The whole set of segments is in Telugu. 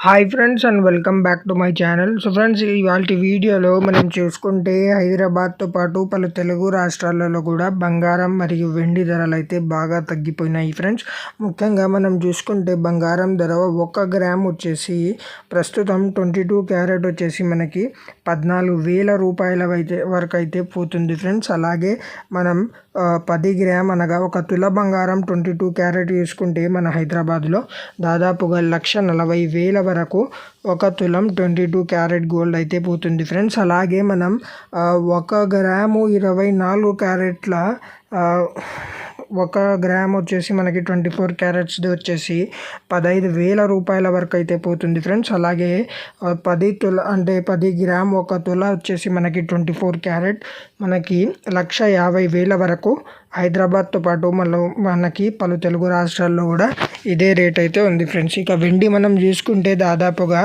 Hi friends and welcome back to my channel. So friends, ఇవాల్టి వీడియోలో మనం చూసుకుంటే హైదరాబాద్తో పాటు పలు తెలుగు రాష్ట్రాలలో కూడా బంగారం మరియు వెండి ధరలు అయితే బాగా తగ్గిపోయినాయి ఫ్రెండ్స్. ముఖ్యంగా మనం చూసుకుంటే బంగారం ధర 1 గ్రామ్ వచ్చేసి ప్రస్తుతం 22 క్యారెట్ వచ్చేసి మనకి 14,000 రూపాయల వరకు అయితే పోతుంది ఫ్రెండ్స్. అలాగే మనం 10 గ్రామ్ అనగా 1 తుల బంగారం 22 క్యారెట్ చూసుకుంటే మన హైదరాబాద్లో దాదాపుగా 1,40,000 వరకు 1 తులం 22 క్యారెట్ గోల్డ్ అయితే పోతుంది ఫ్రెండ్స్. అలాగే మనం 1 గ్రాము 24 క్యారెట్ల 1 గ్రామ్ వచ్చేసి మనకి 24 క్యారెట్స్ది వచ్చేసి 15,000 రూపాయల వరకు అయితే పోతుంది ఫ్రెండ్స్. అలాగే 10 తుల అంటే 10 గ్రామ్ 1 తుల వచ్చేసి మనకి 24 క్యారెట్ మనకి 1,50,000 వరకు హైదరాబాద్తో పాటు మనకి పలు తెలుగు రాష్ట్రాల్లో కూడా ఇదే రేట్ అయితే ఉంది ఫ్రెండ్స్. ఇక వెండి మనం చూసుకుంటే దాదాపుగా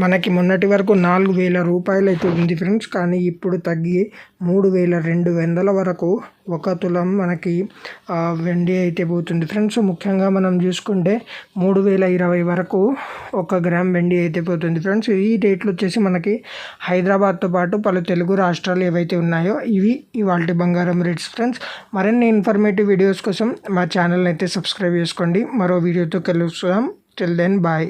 మనకి మొన్నటి వరకు 4,000 రూపాయలు అయితే ఉంది ఫ్రెండ్స్. కానీ ఇప్పుడు తగ్గి 3,200 వరకు 1 తులం మనకి వెండి అయితే పోతుంది ఫ్రెండ్స్. ముఖ్యంగా మనం చూసుకుంటే 3,020 వరకు 1 గ్రామ్ వెండి అయితే పోతుంది ఫ్రెండ్స్. ఈ రేట్లు వచ్చేసి మనకి హైదరాబాద్తో పాటు పలు తెలుగు రాష్ట్రాలు ఏవైతే ఉన్నాయో ఇవి ఇవాల్టి బంగారం రేట్స్ ఫ్రెండ్స్. మరిన్ని ఇన్ఫర్మేటివ్ వీడియోస్ కోసం మా ఛానల్ అయితే సబ్స్క్రైబ్ చేసుకోండి. మరో వీడియోతో కలుస్తాం. Till then bye.